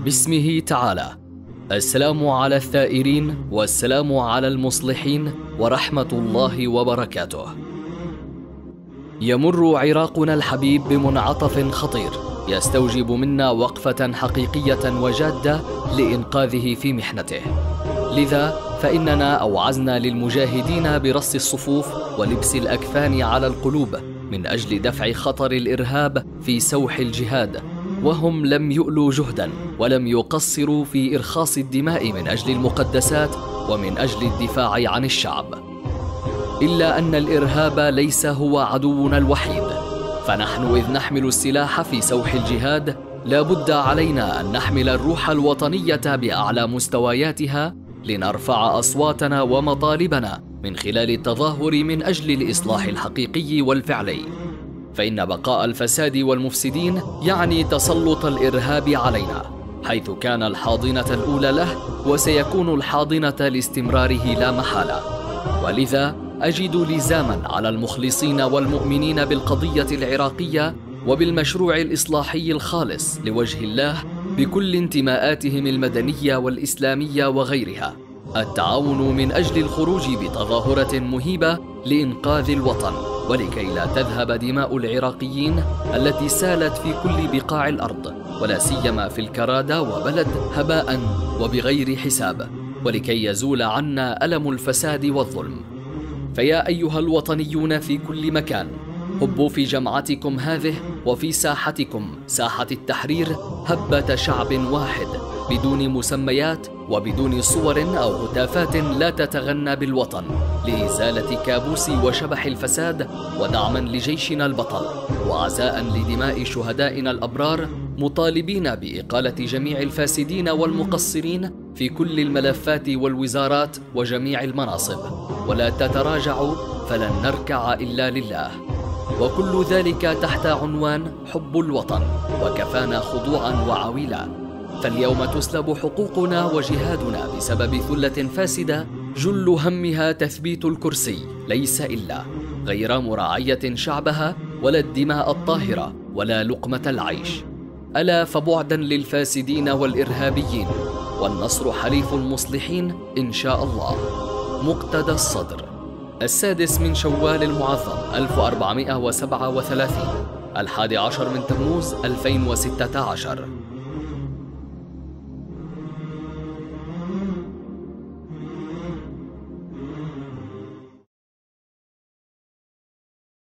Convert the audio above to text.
باسمه تعالى. السلام على الثائرين والسلام على المصلحين ورحمة الله وبركاته. يمر عراقنا الحبيب بمنعطف خطير يستوجب منا وقفة حقيقية وجادة لإنقاذه في محنته. لذا فإننا أوعزنا للمجاهدين برص الصفوف ولبس الأكفان على القلوب من أجل دفع خطر الإرهاب في سوح الجهاد، وهم لم يؤلوا جهدا ولم يقصروا في إرخاص الدماء من أجل المقدسات ومن أجل الدفاع عن الشعب. إلا أن الإرهاب ليس هو عدونا الوحيد، فنحن إذ نحمل السلاح في سوح الجهاد لا بد علينا أن نحمل الروح الوطنية بأعلى مستوياتها لنرفع أصواتنا ومطالبنا من خلال التظاهر من أجل الإصلاح الحقيقي والفعلي. فإن بقاء الفساد والمفسدين يعني تسلط الإرهاب علينا، حيث كان الحاضنة الأولى له وسيكون الحاضنة لاستمراره لا محالة. ولذا أجد لزاما على المخلصين والمؤمنين بالقضية العراقية وبالمشروع الإصلاحي الخالص لوجه الله بكل انتماءاتهم المدنية والإسلامية وغيرها التعاون من أجل الخروج بتظاهرة مهيبة لإنقاذ الوطن، ولكي لا تذهب دماء العراقيين التي سالت في كل بقاع الأرض ولا سيما في الكرادة وبلد هباء وبغير حساب، ولكي يزول عنا ألم الفساد والظلم. فيا أيها الوطنيون في كل مكان، هبوا في جمعتكم هذه وفي ساحتكم ساحة التحرير هبة شعب واحد بدون مسميات وبدون صور أو هتافات لا تتغنى بالوطن، لإزالة كابوس وشبح الفساد ودعما لجيشنا البطل وعزاء لدماء شهدائنا الأبرار، مطالبين بإقالة جميع الفاسدين والمقصرين في كل الملفات والوزارات وجميع المناصب، ولا تتراجعوا فلن نركع إلا لله. وكل ذلك تحت عنوان حب الوطن، وكفانا خضوعا وعويلا. فاليوم تسلب حقوقنا وجهادنا بسبب ثلة فاسدة جل همها تثبيت الكرسي ليس إلا، غير مراعية شعبها ولا الدماء الطاهرة ولا لقمة العيش. ألا فبعدا للفاسدين والإرهابيين، والنصر حليف المصلحين إن شاء الله. مقتدى الصدر، 6 من شوال المعظم 1437، 11 من تموز 2016.